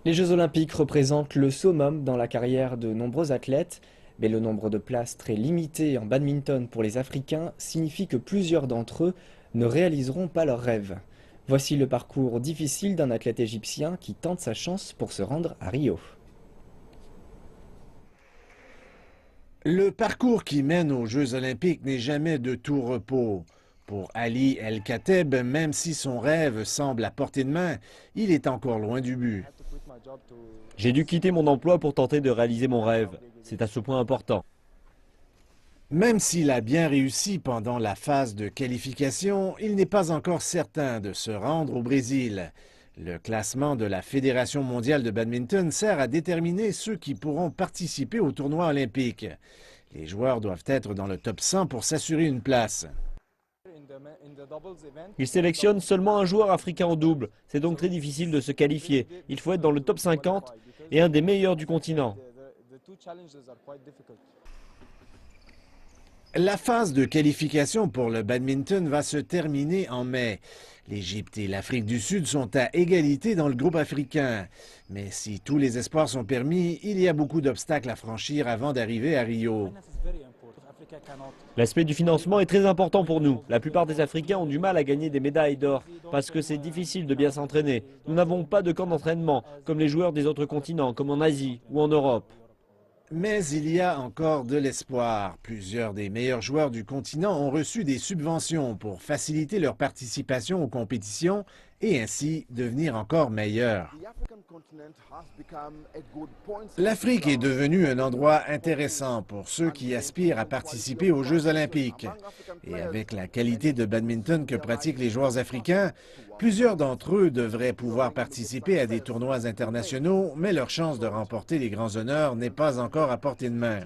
Les Jeux Olympiques représentent le summum dans la carrière de nombreux athlètes, mais le nombre de places très limité en badminton pour les Africains signifie que plusieurs d'entre eux ne réaliseront pas leurs rêves. Voici le parcours difficile d'un athlète égyptien qui tente sa chance pour se rendre à Rio. Le parcours qui mène aux Jeux olympiques n'est jamais de tout repos. Pour Ali El-Khateb, même si son rêve semble à portée de main, il est encore loin du but. J'ai dû quitter mon emploi pour tenter de réaliser mon rêve. C'est à ce point important. Même s'il a bien réussi pendant la phase de qualification, il n'est pas encore certain de se rendre au Brésil. Le classement de la Fédération mondiale de badminton sert à déterminer ceux qui pourront participer au tournoi olympique. Les joueurs doivent être dans le top 100 pour s'assurer une place. Ils sélectionnent seulement un joueur africain en double. C'est donc très difficile de se qualifier. Il faut être dans le top 50 et un des meilleurs du continent. La phase de qualification pour le badminton va se terminer en mai. L'Égypte et l'Afrique du Sud sont à égalité dans le groupe africain. Mais si tous les espoirs sont permis, il y a beaucoup d'obstacles à franchir avant d'arriver à Rio. L'aspect du financement est très important pour nous. La plupart des Africains ont du mal à gagner des médailles d'or parce que c'est difficile de bien s'entraîner. Nous n'avons pas de camp d'entraînement comme les joueurs des autres continents, comme en Asie ou en Europe. Mais il y a encore de l'espoir. Plusieurs des meilleurs joueurs du continent ont reçu des subventions pour faciliter leur participation aux compétitions et ainsi devenir encore meilleurs. L'Afrique est devenue un endroit intéressant pour ceux qui aspirent à participer aux Jeux olympiques. Et avec la qualité de badminton que pratiquent les joueurs africains, plusieurs d'entre eux devraient pouvoir participer à des tournois internationaux, mais leur chance de remporter les grands honneurs n'est pas encore à portée de main.